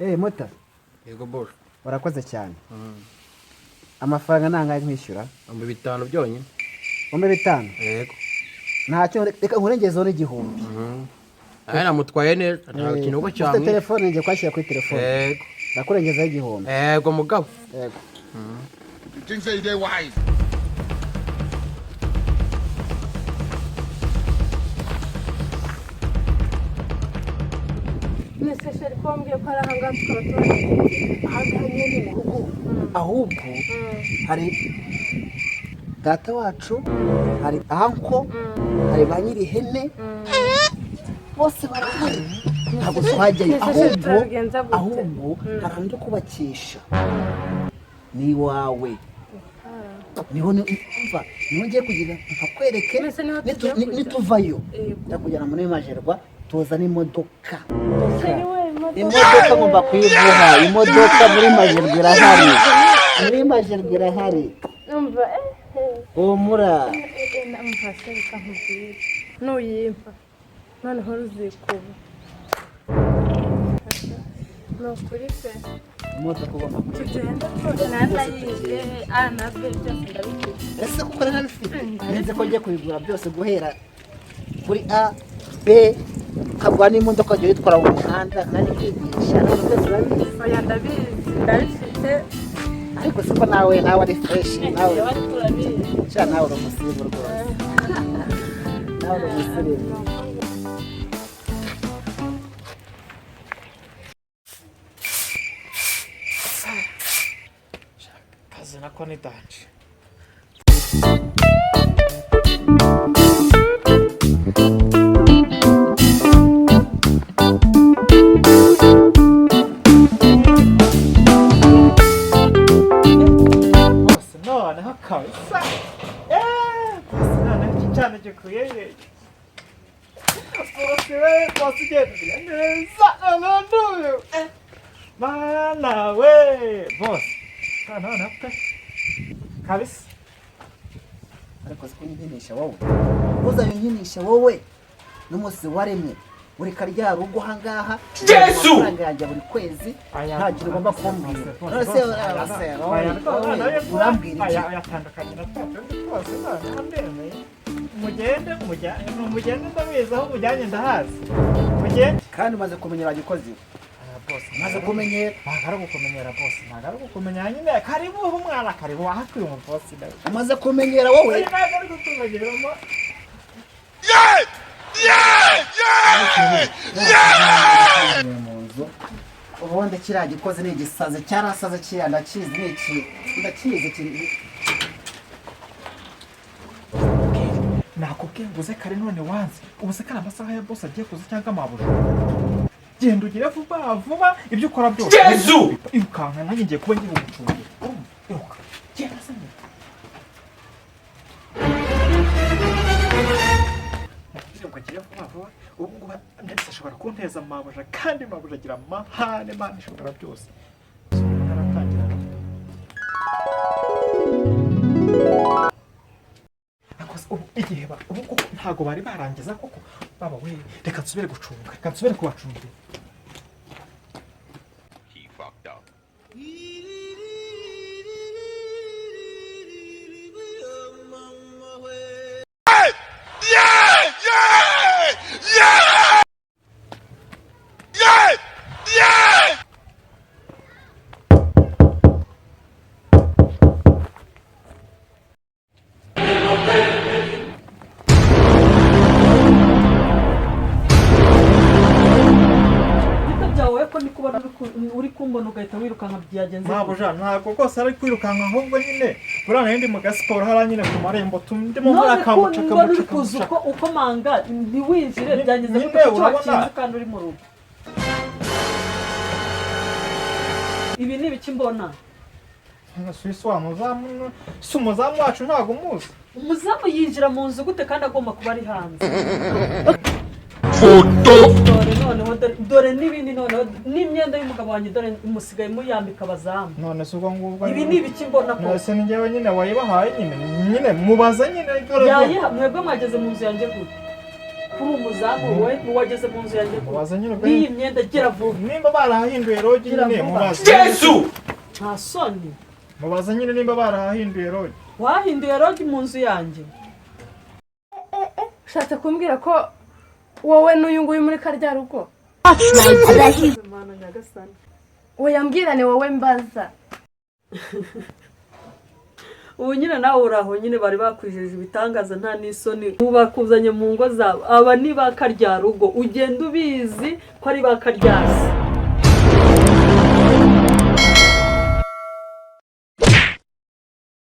Mota. Yego boss. Warakoze cyane. Amafaranga nangaye nkwishyura? 500 byonyine. 500? Yego. Ntacyo reka nkurengezeho n'igihumbi. Aya namutwaye neza nta kintu uko cyamwe. Ufite telefone ngiye kwashyira kuri telefone. Yego. Nakurengezeho igihumbi. Yego mugabo. Yego. You think say they wise? Neseshe kwambye ko arahanga tukabaturage. Ahanga nyine mu rugo. Ahubwo hari data wacu, hari anko, hari ba nyiri hene. Bose barahari. Ntabwo twajyayo ahubwo harandi kubakisha. Ni wawe. Niho umva ngiye kugira nkakwereke nituvayo ndakujyana muri majerwa tuza n'imodoka. Imodoka ngomba kuyiguha. Imodoka muri majerwa irahari. Muri majerwa irahari. Umva Omura. Umva serika nkubwira. Nuyimpa. None ho ruzikuba. No kuri se. Imodoka ugomba kugenda twose nanayize anabe byose ndabikije. Ese kuko narabifite nze ko ngiye kubigura byose guhera kuri A B kabwa n'imodoka ngiye yitwara mu muhanda kandi kwigisha Oya ndabifite ariko siko nawe ari fresh nawe wari turabizi cyane nawe uramusiba rwose nawe uramusiba. Kazi nako ni danje. Bose none hakabisa. Bose none cyane gikuye. Bose genda neza nonduyo. Mana we bose. None pe. Kabisa. Ariko siko nyinisha wowe. Uza nyinisha wowe. N'umunsi waremye. Buri karyarugo hangaha. Yesu. Yanjye buri kwezi. Nta kintu ugomba kumbwira. Nose arasero. Urambwira iki? Ayatandukanye na twose none mugende ndabizi aho mujyanye ndahazi. Mugende Kandi umaze kumenyera agikozi. Boss Maze kumenyera. Nagara gukumenyera boss. Nagara gukumenyera nyine karibu umwana karibu wahakwiye mu boss ndawe. Umaze kumenyera wowe. Nagara gukumenyera mo. Munzu. Ubundi kiriya gikozi ni igisaze cyarasaze kiriya ndakizi ndakizi kiri. Nakubwiye nguze kare none wanze. Ubuse kana amasaha ya boss agiye kuza cyangwa amabuja. Genda ugire vuba ibyo ukora byose. Yesu. Irukanka nanjye ngiye kuba ngiye gucungira. Iruka. Genda se. Ngiye vuba. Ubu ngubu ndetse ashobora kunteza amabuja kandi mabuja agira amahane Imana ishobora byose. Naratangira. Igihe ubu ntago bari barangiza koko baba we reka nsubire gucunga reka nsubire kubacungira. He fucked up. uri kumbona ugahita wirukanka byagenze. Mabuja ntago rwose ari kwirukanka ahubwo nyine burana ndi mu gasiporo hara nyine ku marembo ndimo nkora kamucaka uko manga ntiwinjire byageze kuko cyakinze kandi uri mu rugo. Ibi ni biki mbona? Suisi wa muzamu umuzamu wacu ntago muzi. Umuzamu yinjira mu nzu gute kandi agomba kuba ari hanze? Dore n'ibindi noneho n'imyenda y'umugabo wanjye dore umusigaye muyambika abazamu. None se ubwo ngubwo ibi ni ibiki mbona ko? None se njyewe nyine wayibahaye nyine mubaza nyine dore. Yayiha mwebwe mwageze mu nzu yanjye gute? kuri umuzamu we n'uwageze mu nzu yanjye Mubaza nyine n'iyi myenda gira vuba nimba barahahinduye rogi nyine Gira vuba. mubaza. nta soni Mubaza nyine nimba barahahinduye rogi. wahinduye rogi mu nzu yanjye ushatse kumbwira ko wowe n'uyu nguyu muri karyarugo Imana nyagasani oya mbwirane wowe mbaza ubu nyine nawe uraho nyine bari bakwijeje ibitangaza nta n'isoni ubu bakuzanye mu ngo zabo aba ni ba karyarugo ugenda ubizi ko ari ba karyasi